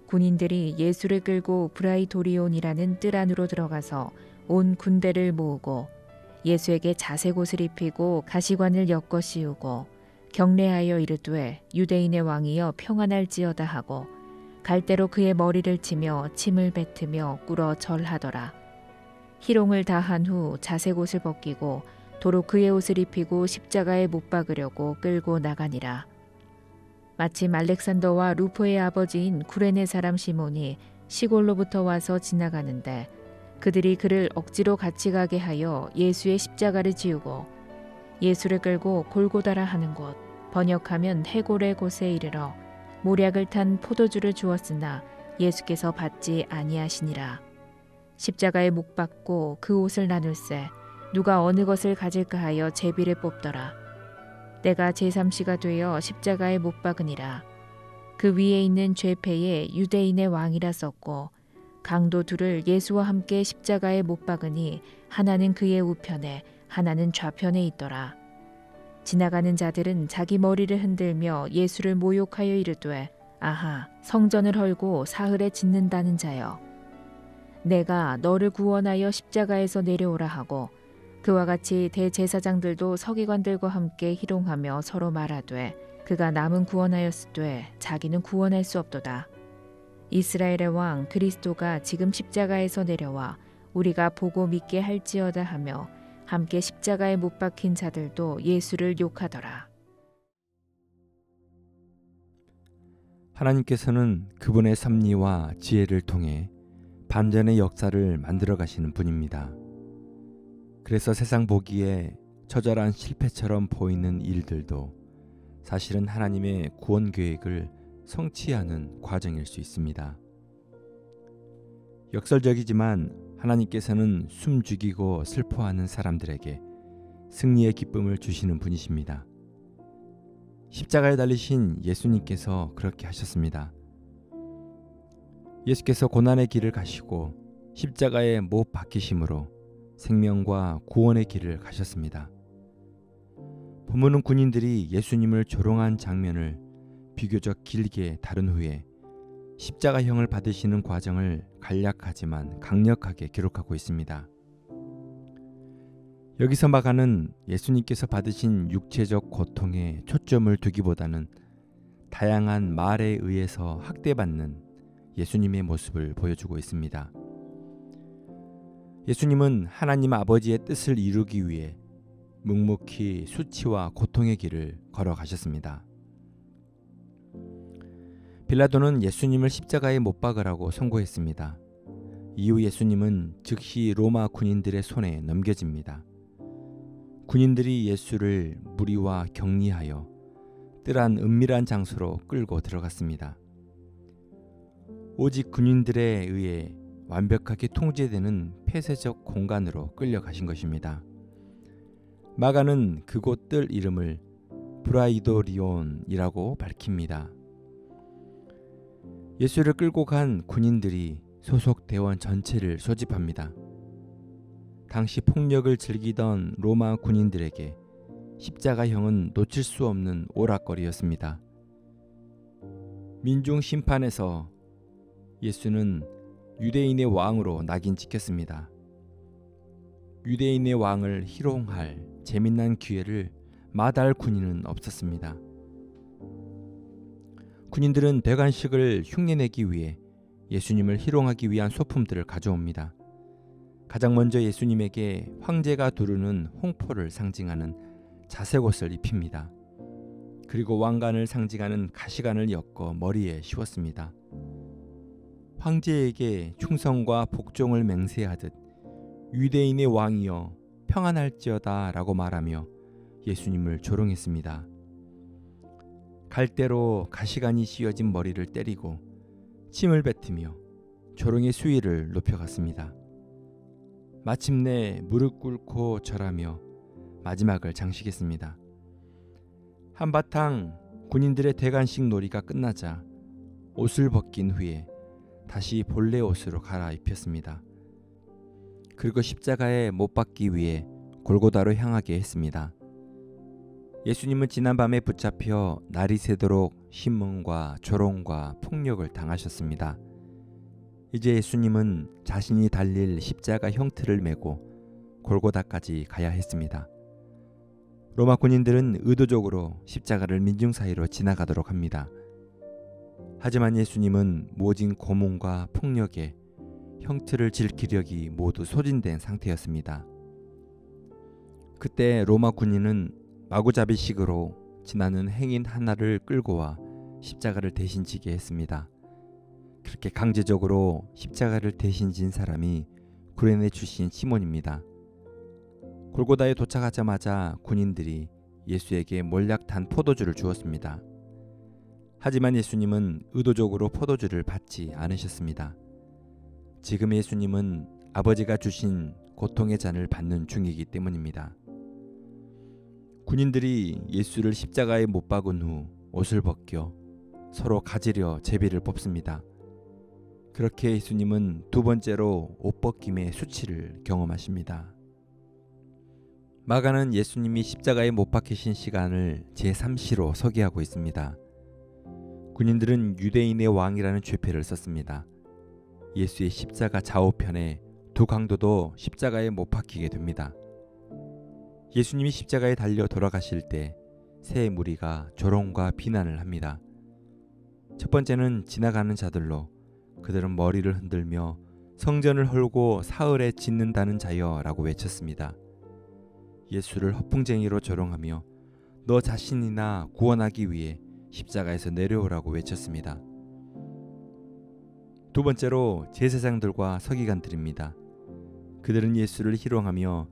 군인들이 예수를 끌고 브라이도리온이라는 뜰 안으로 들어가서 온 군대를 모으고 예수에게 자색 옷을 입히고 가시관을 엮어 씌우고 경례하여 이르되 유대인의 왕이여 평안할지어다 하고 갈대로 그의 머리를 치며 침을 뱉으며 꿇어 절하더라. 희롱을 다한 후 자색 옷을 벗기고 도로 그의 옷을 입히고 십자가에 못 박으려고 끌고 나가니라. 마침 알렉산더와 루포의 아버지인 구레네 사람 시몬이 시골로부터 와서 지나가는데 그들이 그를 억지로 같이 가게 하여 예수의 십자가를 지우고 예수를 끌고 골고다라 하는 곳, 번역하면 해골의 곳에 이르러 모략을 탄 포도주를 주었으나 예수께서 받지 아니하시니라. 십자가에 못 박고 그 옷을 나눌세 누가 어느 것을 가질까 하여 제비를 뽑더라. 내가 제3시가 되어 십자가에 못 박으니라. 그 위에 있는 죄패에 유대인의 왕이라 썼고 강도 둘을 예수와 함께 십자가에 못 박으니 하나는 그의 우편에 하나는 좌편에 있더라. 지나가는 자들은 자기 머리를 흔들며 예수를 모욕하여 이르되 아하 성전을 헐고 사흘에 짓는다는 자여 내가 너를 구원하여 십자가에서 내려오라 하고 그와 같이 대제사장들도 서기관들과 함께 희롱하며 서로 말하되 그가 남은 구원하였으되 자기는 구원할 수 없도다. 이스라엘의 왕 그리스도가 지금 십자가에서 내려와 우리가 보고 믿게 할지어다 하며 함께 십자가에 못 박힌 자들도 예수를 욕하더라. 하나님께서는 그분의 섭리와 지혜를 통해 반전의 역사를 만들어 가시는 분입니다. 그래서 세상 보기에 처절한 실패처럼 보이는 일들도 사실은 하나님의 구원 계획을 성취하는 과정일 수 있습니다. 역설적이지만 하나님께서는 숨죽이고 슬퍼하는 사람들에게 승리의 기쁨을 주시는 분이십니다. 십자가에 달리신 예수님께서 그렇게 하셨습니다. 예수께서 고난의 길을 가시고 십자가에 못 박히심으로 생명과 구원의 길을 가셨습니다. 본문은 군인들이 예수님을 조롱한 장면을 비교적 길게 다룬 후에 십자가형을 받으시는 과정을 간략하지만 강력하게 기록하고 있습니다. 여기서 마가는 예수님께서 받으신 육체적 고통에 초점을 두기보다는 다양한 말에 의해서 학대받는 예수님의 모습을 보여주고 있습니다. 예수님은 하나님 아버지의 뜻을 이루기 위해 묵묵히 수치와 고통의 길을 걸어가셨습니다. 빌라도는 예수님을 십자가에 못 박으라고 선고했습니다. 이후 예수님은 즉시 로마 군인들의 손에 넘겨집니다. 군인들이 예수를 무리와 격리하여 뜰한 은밀한 장소로 끌고 들어갔습니다. 오직 군인들에 의해 완벽하게 통제되는 폐쇄적 공간으로 끌려가신 것입니다. 마가는 그곳 뜰 이름을 브라이도리온이라고 밝힙니다. 예수를 끌고 간 군인들이 소속 대원 전체를 소집합니다. 당시 폭력을 즐기던 로마 군인들에게 십자가형은 놓칠 수 없는 오락거리였습니다. 민중 심판에서 예수는 유대인의 왕으로 낙인 찍혔습니다. 유대인의 왕을 희롱할 재미난 기회를 마다할 군인은 없었습니다. 군인들은 대관식을 흉내내기 위해 예수님을 희롱하기 위한 소품들을 가져옵니다. 가장 먼저 예수님에게 황제가 두르는 홍포를 상징하는 자색옷을 입힙니다. 그리고 왕관을 상징하는 가시관을 엮어 머리에 씌웠습니다. 황제에게 충성과 복종을 맹세하듯 유대인의 왕이여 평안할지어다 라고 말하며 예수님을 조롱했습니다. 갈대로 가시관이 씌워진 머리를 때리고 침을 뱉으며 조롱의 수위를 높여갔습니다. 마침내 무릎 꿇고 절하며 마지막을 장식했습니다. 한바탕 군인들의 대관식 놀이가 끝나자 옷을 벗긴 후에 다시 본래 옷으로 갈아입혔습니다. 그리고 십자가에 못 박기 위해 골고다로 향하게 했습니다. 예수님은 지난밤에 붙잡혀 날이 새도록 신문과 조롱과 폭력을 당하셨습니다. 이제 예수님은 자신이 달릴 십자가 형틀을 메고 골고다까지 가야 했습니다. 로마 군인들은 의도적으로 십자가를 민중 사이로 지나가도록 합니다. 하지만 예수님은 모진 고문과 폭력에 형틀을 질 기력이 모두 소진된 상태였습니다. 그때 로마 군인은 마구잡이식으로 지나는 행인 하나를 끌고 와 십자가를 대신 지게 했습니다. 그렇게 강제적으로 십자가를 대신 진 사람이 구레네 출신 시몬입니다. 골고다에 도착하자마자 군인들이 예수에게 몰약 단 포도주를 주었습니다. 하지만 예수님은 의도적으로 포도주를 받지 않으셨습니다. 지금 예수님은 아버지가 주신 고통의 잔을 받는 중이기 때문입니다. 군인들이 예수를 십자가에 못 박은 후 옷을 벗겨 서로 가지려 제비를 뽑습니다. 그렇게 예수님은 두 번째로 옷 벗김의 수치를 경험하십니다. 마가는 예수님이 십자가에 못 박히신 시간을 제3시로 서기하고 있습니다. 군인들은 유대인의 왕이라는 죄패를 썼습니다. 예수의 십자가 좌우편에 두 강도도 십자가에 못 박히게 됩니다. 예수님이 십자가에 달려 돌아가실 때 세 무리가 조롱과 비난을 합니다. 첫 번째는 지나가는 자들로 그들은 머리를 흔들며 성전을 헐고 사흘에 짓는다는 자여 라고 외쳤습니다. 예수를 허풍쟁이로 조롱하며 너 자신이나 구원하기 위해 십자가에서 내려오라고 외쳤습니다. 두 번째로 제사장들과 서기관들입니다. 그들은 예수를 희롱하며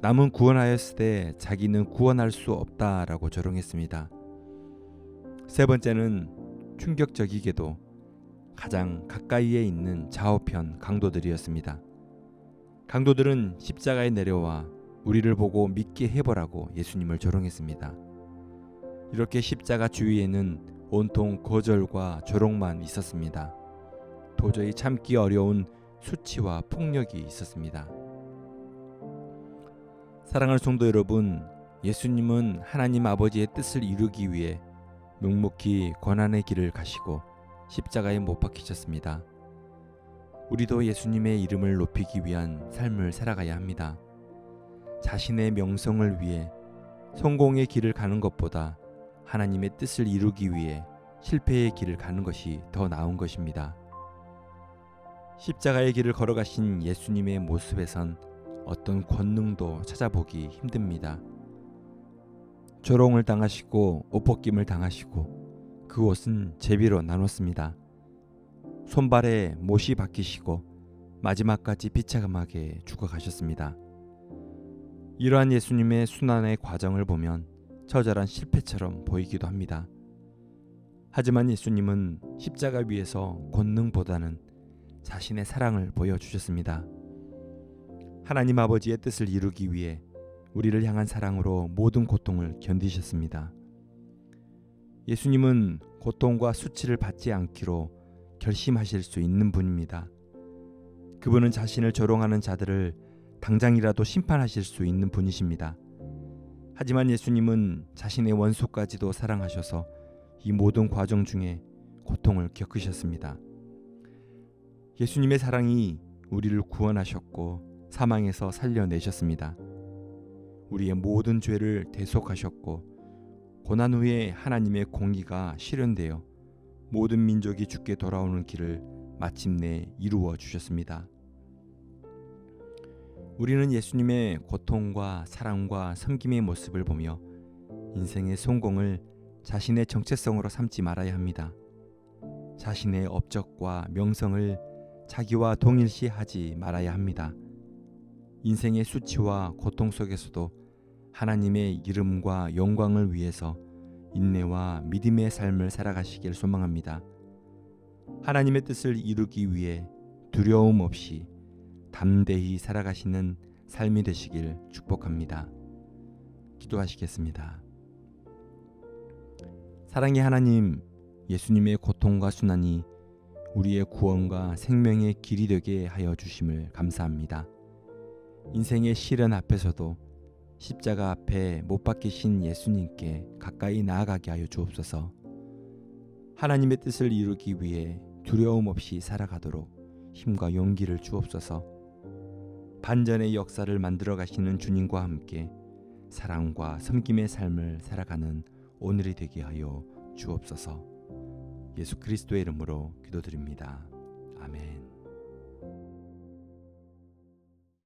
남은 구원하였으되 자기는 구원할 수 없다라고 조롱했습니다. 세 번째는 충격적이게도 가장 가까이에 있는 좌우편 강도들이었습니다. 강도들은 십자가에 내려와 우리를 보고 믿게 해보라고 예수님을 조롱했습니다. 이렇게 십자가 주위에는 온통 거절과 조롱만 있었습니다. 도저히 참기 어려운 수치와 폭력이 있었습니다. 사랑하는 성도 여러분, 예수님은 하나님 아버지의 뜻을 이루기 위해 묵묵히 고난의 길을 가시고 십자가에 못 박히셨습니다. 우리도 예수님의 이름을 높이기 위한 삶을 살아가야 합니다. 자신의 명성을 위해 성공의 길을 가는 것보다 하나님의 뜻을 이루기 위해 실패의 길을 가는 것이 더 나은 것입니다. 십자가의 길을 걸어가신 예수님의 모습에선 어떤 권능도 찾아보기 힘듭니다. 조롱을 당하시고 옷벗김을 당하시고 그 옷은 제비로 나눴습니다. 손발에 못이 박히시고 마지막까지 비참하게 죽어가셨습니다. 이러한 예수님의 순환의 과정을 보면 처절한 실패처럼 보이기도 합니다. 하지만 예수님은 십자가 위에서 권능보다는 자신의 사랑을 보여주셨습니다. 하나님 아버지의 뜻을 이루기 위해 우리를 향한 사랑으로 모든 고통을 견디셨습니다. 예수님은 고통과 수치를 받지 않기로 결심하실 수 있는 분입니다. 그분은 자신을 조롱하는 자들을 당장이라도 심판하실 수 있는 분이십니다. 하지만 예수님은 자신의 원수까지도 사랑하셔서 이 모든 과정 중에 고통을 겪으셨습니다. 예수님의 사랑이 우리를 구원하셨고 사망에서 살려내셨습니다. 우리의 모든 죄를 대속하셨고 고난 후에 하나님의 공의가 실현되어 모든 민족이 주께 돌아오는 길을 마침내 이루어 주셨습니다. 우리는 예수님의 고통과 사랑과 섬김의 모습을 보며 인생의 성공을 자신의 정체성으로 삼지 말아야 합니다. 자신의 업적과 명성을 자기와 동일시하지 말아야 합니다. 인생의 수치와 고통 속에서도 하나님의 이름과 영광을 위해서 인내와 믿음의 삶을 살아가시길 소망합니다. 하나님의 뜻을 이루기 위해 두려움 없이 담대히 살아가시는 삶이 되시길 축복합니다. 기도하시겠습니다. 사랑의 하나님, 예수님의 고통과 순환이 우리의 구원과 생명의 길이 되게 하여 주심을 감사합니다. 인생의 시련 앞에서도 십자가 앞에 못 박히신 예수님께 가까이 나아가게 하여 주옵소서. 하나님의 뜻을 이루기 위해 두려움 없이 살아가도록 힘과 용기를 주옵소서. 반전의 역사를 만들어 가시는 주님과 함께 사랑과 섬김의 삶을 살아가는 오늘이 되게 하여 주옵소서. 예수 그리스도의 이름으로 기도드립니다. 아멘.